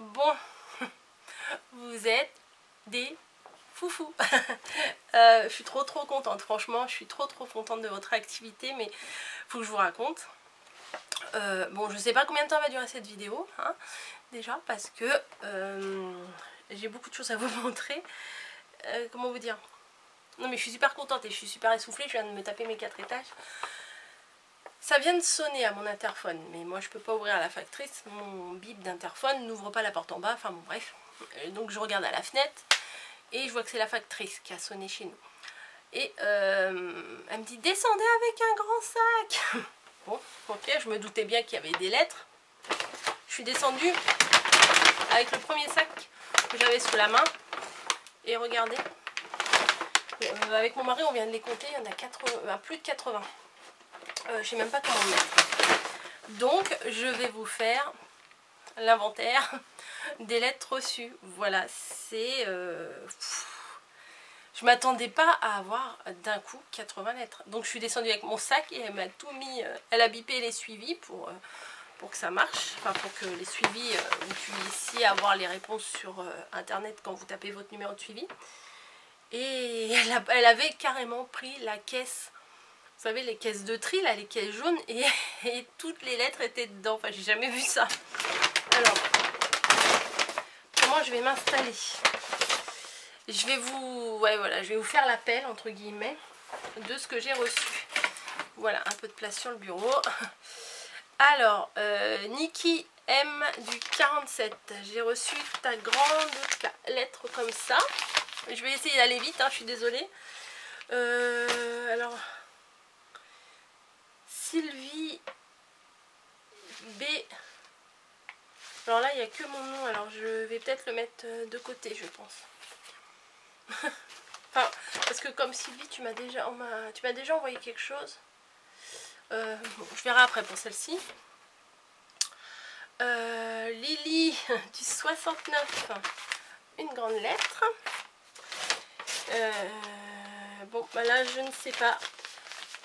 Bon, vous êtes des foufous. Je suis trop contente, franchement, je suis trop contente de votre activité, mais faut que je vous raconte. Bon, je sais pas combien de temps va durer cette vidéo, hein, déjà, parce que j'ai beaucoup de choses à vous montrer. Comment vous dire? Non mais je suis super contente et je suis super essoufflée, je viens de me taper mes 4 étages. Ça vient de sonner à mon interphone, mais moi je peux pas ouvrir la factrice, mon bip d'interphone n'ouvre pas la porte en bas, enfin bon bref. Donc je regarde à la fenêtre et je vois que c'est la factrice qui a sonné chez nous. Et elle me dit descendez avec un grand sac. Bon, ok, je me doutais bien qu'il y avait des lettres. Je suis descendue avec le premier sac que j'avais sous la main. Et regardez, avec mon mari on vient de les compter, il y en a 80, plus de 80. Je sais même pas comment le mettre. Donc je vais vous faire l'inventaire des lettres reçues. Voilà, c'est... je m'attendais pas à avoir d'un coup 80 lettres. Donc je suis descendue avec mon sac et elle m'a tout mis... elle a bipé les suivis pour que ça marche. Enfin pour que les suivis, vous puissiez avoir les réponses sur internet quand vous tapez votre numéro de suivi. Et elle avait carrément pris la caisse... Vous savez, les caisses de tri, là, les caisses jaunes, et toutes les lettres étaient dedans. Enfin, j'ai jamais vu ça. Alors, comment je vais m'installer? Je vais vous... Ouais, voilà, je vais vous faire l'appel, entre guillemets, de ce que j'ai reçu. Voilà, un peu de place sur le bureau. Alors, Niki M du 47. J'ai reçu ta grande lettre comme ça. Je vais essayer d'aller vite, hein, je suis désolée. Alors... Sylvie B. Alors là, il n'y a que mon nom. Alors je vais peut-être le mettre de côté, je pense. Enfin, parce que comme Sylvie, tu m'as déjà envoyé quelque chose. Bon, je verrai après pour celle-ci. Lily du 69. Une grande lettre. Bon, bah là, je ne sais pas.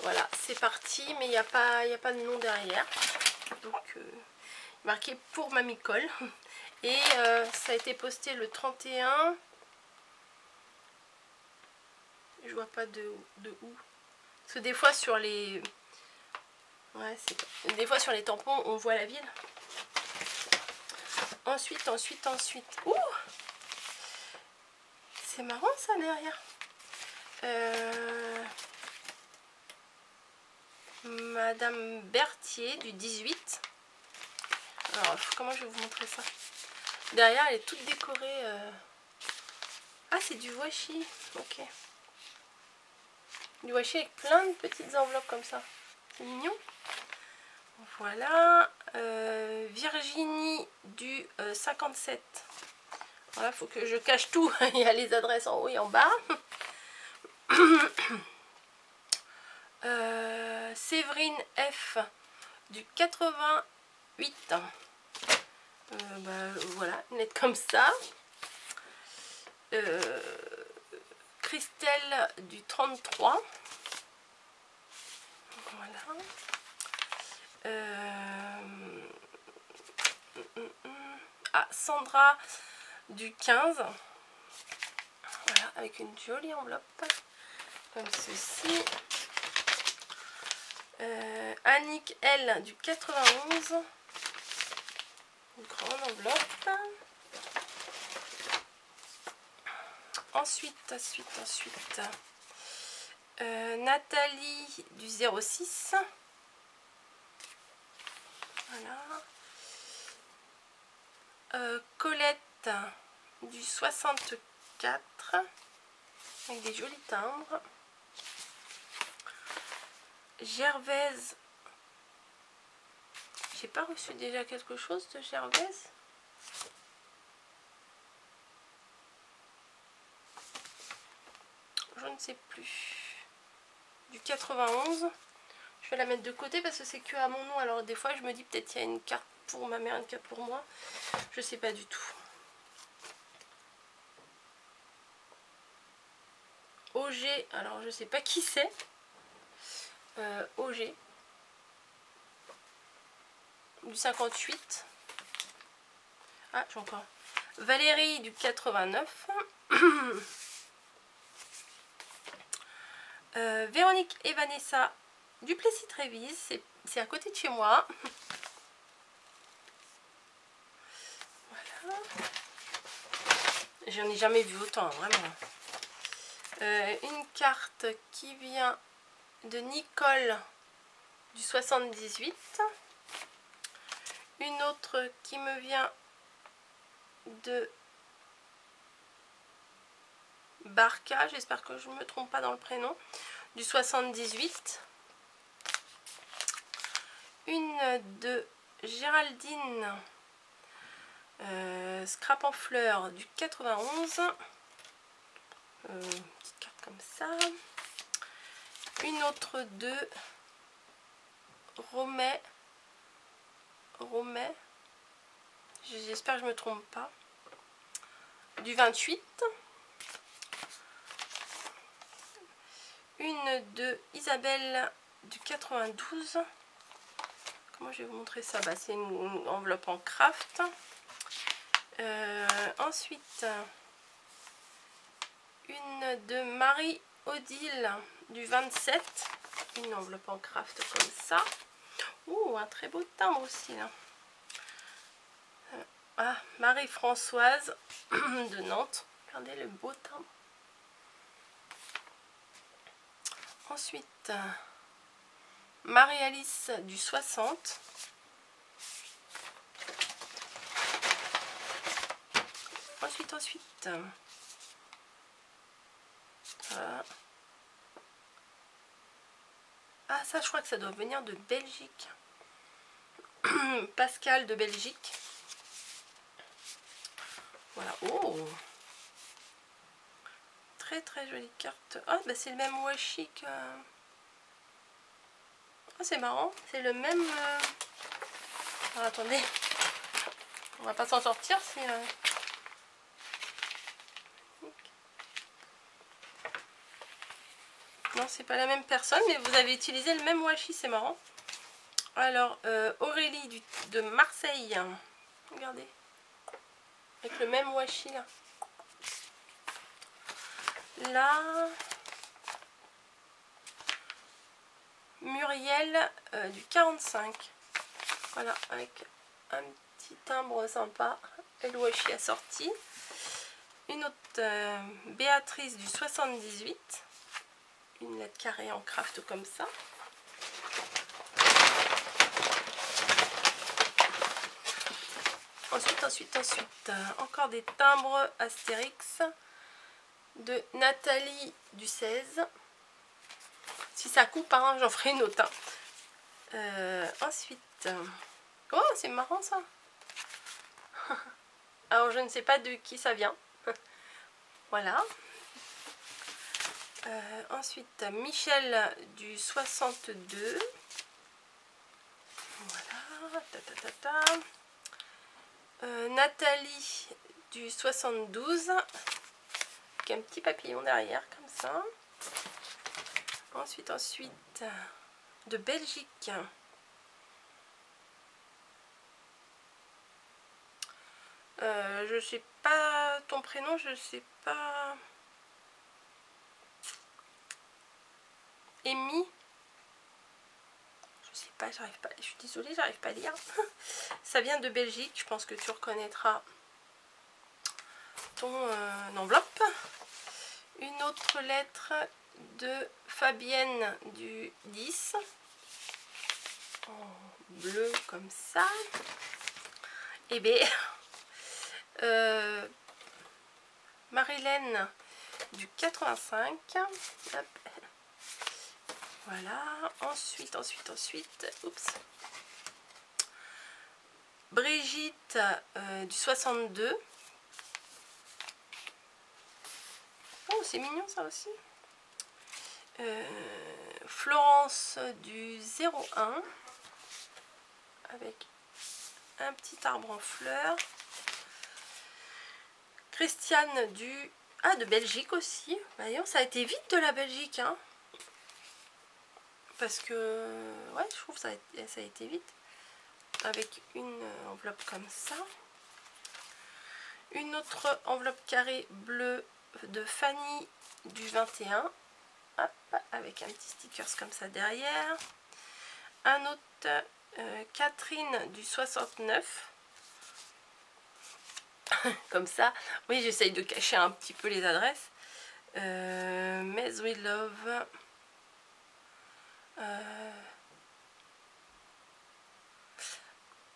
Voilà, c'est parti, mais il n'y a pas de nom derrière. Donc, marqué pour Mamie Colle. Et ça a été posté le 31. Je vois pas de où. Parce que des fois sur les... Ouais, des fois sur les tampons, on voit la ville. Ensuite. Ouh! C'est marrant ça derrière. Madame Berthier du 18. Alors comment je vais vous montrer ça? Derrière elle est toute décorée. Ah, c'est du washi. Ok. Du washi avec plein de petites enveloppes comme ça. C'est mignon. Voilà. Virginie du 57. Voilà, faut que je cache tout. Il y a les adresses en haut et en bas. Séverine F du 88. Bah, voilà, une lettre comme ça. Christelle du 33. Voilà. Ah, Sandra du 15. Voilà, avec une jolie enveloppe comme ceci. Annick L du 91. Une grande enveloppe. Ensuite. Nathalie du 06. Voilà. Colette du 64. Avec des jolis timbres. Gervaise. J'ai pas reçu déjà quelque chose de Gervaise? Je ne sais plus. Du 91. Je vais la mettre de côté parce que c'est que à mon nom. Alors des fois je me dis peut-être qu'il y a une carte pour ma mère, une carte pour moi. Je sais pas du tout. OG. Alors je sais pas qui c'est. OG. Du 58. Ah, j'ai encore. Valérie du 89. Véronique et Vanessa du Plessis-Trévise. C'est à côté de chez moi. Voilà. J'en ai jamais vu autant, vraiment. Une carte qui vient de Nicole du 78. Une autre qui me vient de Barca, j'espère que je ne me trompe pas dans le prénom, du 78. Une de Géraldine Scrap en fleurs du 91. Petite carte comme ça. Une autre de Romet. J'espère que je ne me trompe pas. Du 28. Une de Isabelle du 92. Comment je vais vous montrer ça? C'est une enveloppe en craft. Ensuite, une de Marie-Odile du 27. Une enveloppe en craft comme ça. Ouh, un très beau timbre aussi là. Ah, Marie-Françoise de Nantes. Regardez le beau timbre. Ensuite, Marie-Alice du 60. Ensuite. Voilà. Ah, ça, je crois que ça doit venir de Belgique. Pascal de Belgique. Voilà. Oh! Très très jolie carte. Ah, bah c'est le même washi que... Oh, c'est marrant. C'est le même... Alors, attendez. On va pas s'en sortir si... Non, c'est pas la même personne, mais vous avez utilisé le même washi, c'est marrant. Alors, Aurélie de Marseille. Regardez. Avec le même washi là. Là, Muriel du 45. Voilà, avec un petit timbre sympa. Et le washi assorti. Une autre Béatrice du 78. Une lettre carrée en craft comme ça. Ensuite, encore des timbres Astérix de Nathalie du 16. Si ça coupe, hein, j'en ferai une autre. Ensuite, oh, c'est marrant ça. Alors, je ne sais pas de qui ça vient. Voilà. Ensuite, Michel du 62. Voilà. Nathalie du 72. Avec un petit papillon derrière, comme ça. Ensuite, de Belgique. Je sais pas ton prénom, je sais pas. Amy. Je sais pas, j'arrive pas. Je suis désolée, j'arrive pas à lire. Ça vient de Belgique, je pense que tu reconnaîtras ton enveloppe. Une autre lettre de Fabienne du 10. En bleu comme ça. Et bien, Marilène du 85. Hop. Voilà. Ensuite. Oups. Brigitte du 62. Oh, c'est mignon ça aussi. Florence du 01. Avec un petit arbre en fleurs. Christiane du... Ah, de Belgique aussi. Voyons, ça a été vite de la Belgique, hein. Parce que... Ouais, je trouve que ça a été vite. Avec une enveloppe comme ça. Une autre enveloppe carrée bleue de Fanny du 21. Hop, avec un petit sticker comme ça derrière. Un autre Catherine du 69. Comme ça. Oui, j'essaye de cacher un petit peu les adresses. Mais we love.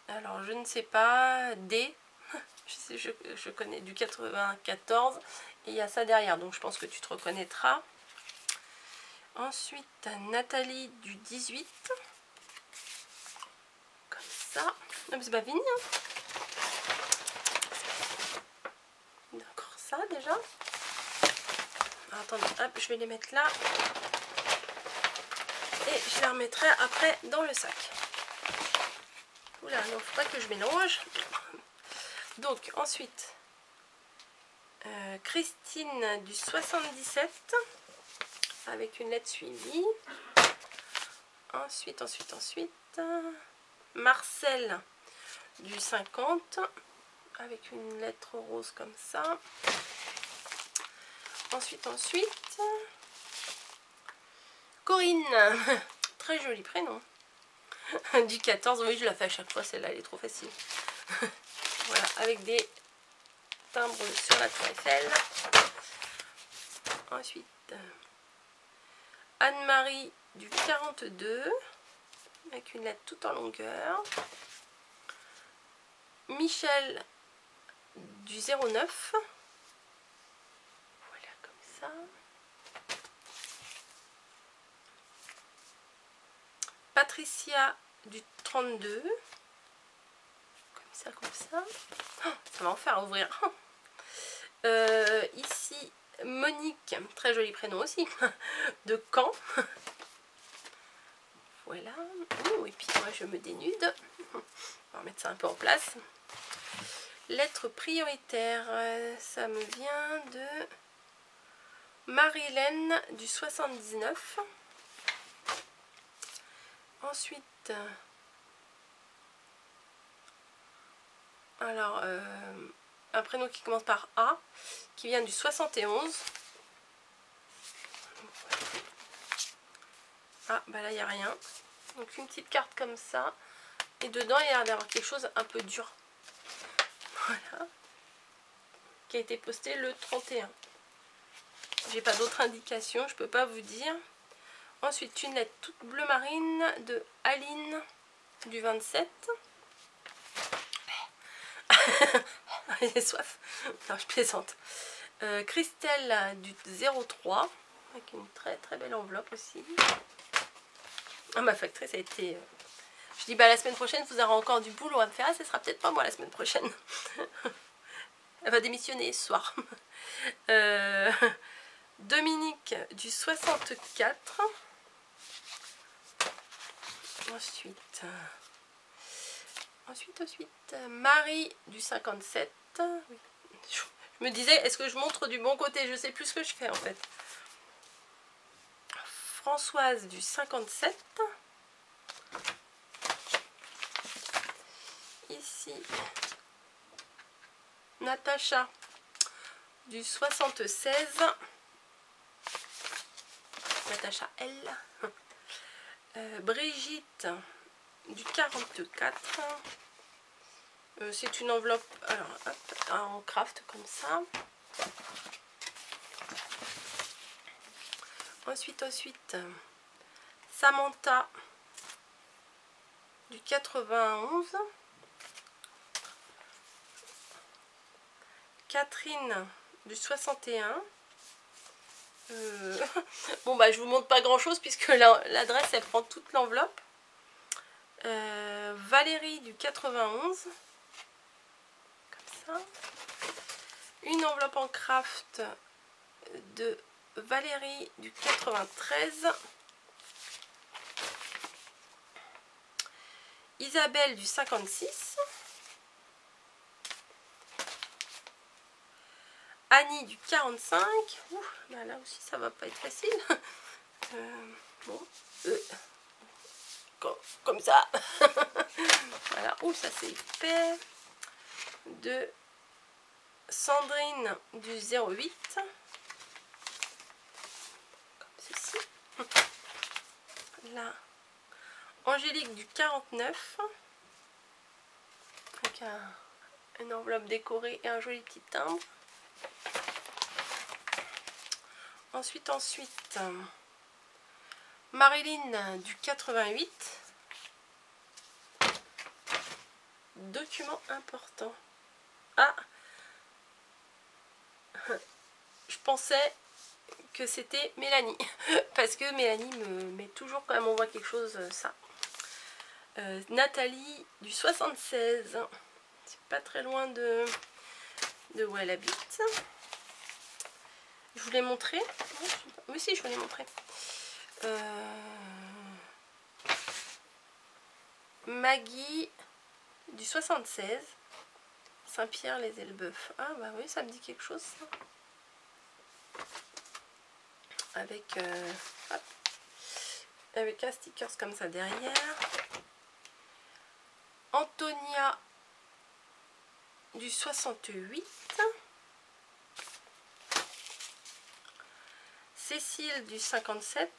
Alors, je ne sais pas. D. Je connais du 94. Et il y a ça derrière. Donc, je pense que tu te reconnaîtras. Ensuite, Nathalie du 18. Comme ça. Non, mais c'est pas fini. Hein. D'accord, ça déjà. Alors, attendez, hop, je vais les mettre là. Et je les remettrai après dans le sac. Oula, non, faut pas que je mélange. Donc, ensuite, Christine du 77. Avec une lettre suivie. Ensuite, Marcel du 50. Avec une lettre rose comme ça. Ensuite, Corinne. Très joli prénom. Du 14, oui, je la fais à chaque fois, celle-là, elle est trop facile. Voilà, avec des timbres sur la tour Eiffel. Ensuite, Anne-Marie du 42, avec une lettre tout en longueur. Michel du 09. Voilà, comme ça. Patricia du 32. Comme ça. Oh, ça va en faire ouvrir. Ici, Monique, très joli prénom aussi, de Caen. Voilà. Oh, et puis moi, je me dénude. On va remettre ça un peu en place. Lettre prioritaire, ça me vient de Marilène du 79. Ensuite, alors, un prénom qui commence par A, qui vient du 71. Ah, bah là, il n'y a rien. Donc, une petite carte comme ça. Et dedans, il y a l'air d'avoir quelque chose un peu dur. Voilà. Qui a été posté le 31. J'ai pas d'autres indications, je peux pas vous dire. Ensuite, une lettre toute bleu marine de Aline du 27. J'ai soif. Non, je plaisante. Christelle du 03. Avec une très très belle enveloppe aussi. Ah, ma factrice a été... Je dis, bah la semaine prochaine, vous aurez encore du boulot à me faire. Ah, ce sera peut-être pas moi la semaine prochaine. Elle va démissionner ce soir. Dominique du 64. Ensuite, Marie du 57. Oui. Je me disais, est-ce que je montre du bon côté? Je sais plus ce que je fais en fait. Françoise du 57. Ici, Natacha du 76. Natacha L. Brigitte du 44. C'est une enveloppe, alors hop, en craft comme ça. Ensuite, Samantha du 91. Catherine du 61. Bon bah je vous montre pas grand chose puisque l'adresse elle prend toute l'enveloppe. Valérie du 91. Comme ça. Une enveloppe en craft de Valérie du 93. Isabelle du 56. Annie du 45. Ouh, là aussi ça va pas être facile. Bon, comme ça. Voilà. Ouh, ça c'est fait. De Sandrine du 08. Comme ceci. Là. Angélique du 49. Avec une enveloppe décorée et un joli petit timbre. Ensuite, Marilyn du 88. Document important. Ah, je pensais que c'était Mélanie. Parce que Mélanie me met toujours quand même on voit quelque chose, ça. Nathalie du 76. C'est pas très loin de où elle habite. Je vous l'ai montré. Oui, si, je vous l'ai montré. Maggie du 76. Saint-Pierre-les-Elbeuf. Ah bah oui, ça me dit quelque chose ça. Avec un sticker comme ça derrière. Antonia du 68. Cécile du 57.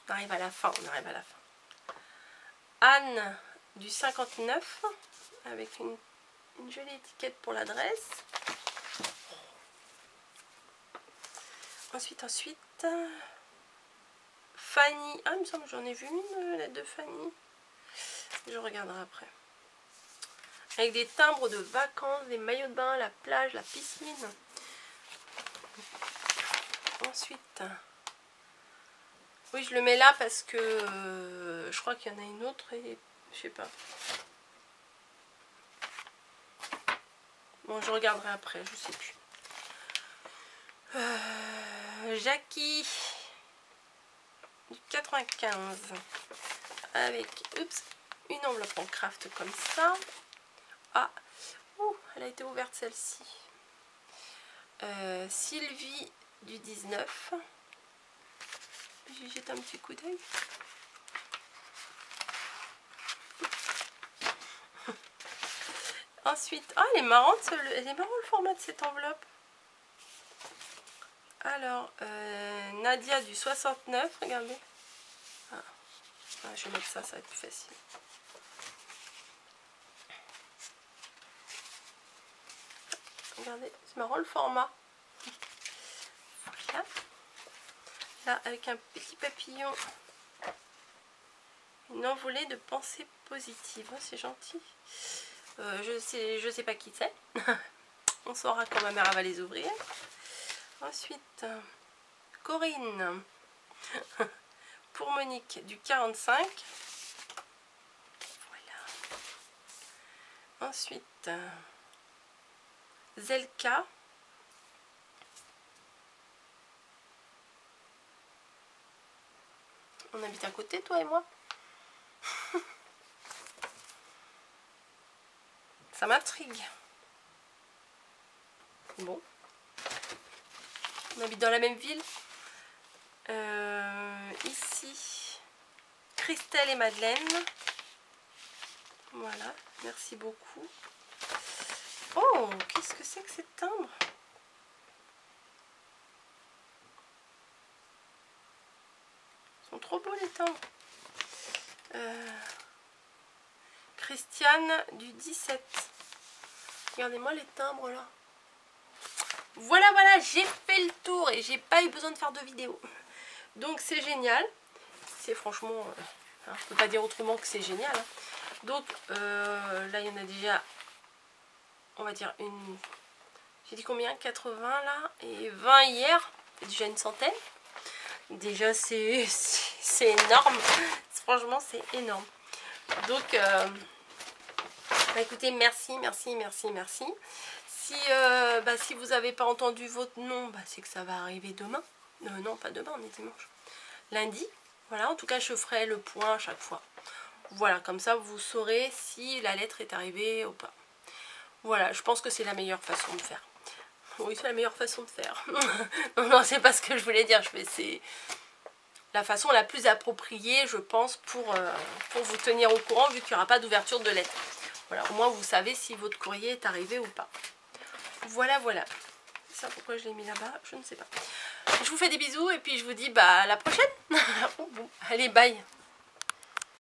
On arrive à la fin, Anne du 59 avec une jolie étiquette pour l'adresse. Ensuite, Fanny. Ah, il me semble que j'en ai vu une lettre de Fanny. Je regarderai après. Avec des timbres de vacances, des maillots de bain, la plage, la piscine. Ensuite, oui, je le mets là parce que je crois qu'il y en a une autre et je sais pas. Bon, je regarderai après, je sais plus. Jackie du 95 avec une enveloppe en craft comme ça. Ah, elle a été ouverte celle-ci. Sylvie du 19. J'y jette un petit coup d'œil. Ensuite, ah, elle est marrante, elle est marrant le format de cette enveloppe. Alors, Nadia du 69, regardez. Ah, je vais mettre ça, ça va être plus facile. Regardez, c'est marrant le format. Voilà. Là, avec un petit papillon. Une envolée de pensées positives. Oh, c'est gentil. Je sais pas qui c'est. On saura quand ma mère va les ouvrir. Ensuite, Corinne. Pour Monique du 45. Voilà. Ensuite, Zelka. On habite à côté, toi et moi. Ça m'intrigue. Bon. On habite dans la même ville. Ici, Christelle et Madeleine. Voilà, merci beaucoup. Oh, qu'est-ce que c'est que ces timbres? Ils sont trop beaux les timbres. Christiane du 17. Regardez-moi les timbres là. Voilà, j'ai fait le tour et j'ai pas eu besoin de faire de vidéo. Donc c'est génial. C'est franchement, je peux pas dire autrement que c'est génial. Hein. Donc là il y en a déjà, on va dire une, j'ai dit combien, 80 là et 20 hier. C'est déjà une centaine. Déjà c'est énorme. Franchement c'est énorme. Donc bah, écoutez, merci. Si vous n'avez pas entendu votre nom, bah, c'est que ça va arriver demain. Non, pas demain, on est dimanche. Lundi. Voilà, en tout cas, je ferai le point à chaque fois. Voilà, comme ça, vous saurez si la lettre est arrivée ou pas. Voilà, je pense que c'est la meilleure façon de faire. Oui, c'est la meilleure façon de faire. non, c'est pas ce que je voulais dire. C'est la façon la plus appropriée, je pense, pour vous tenir au courant, vu qu'il n'y aura pas d'ouverture de lettre. Voilà, au moins vous savez si votre courrier est arrivé ou pas. Voilà, voilà. Ça, pourquoi je l'ai mis là-bas, je ne sais pas. Je vous fais des bisous et puis je vous dis bah à la prochaine. Allez, bye.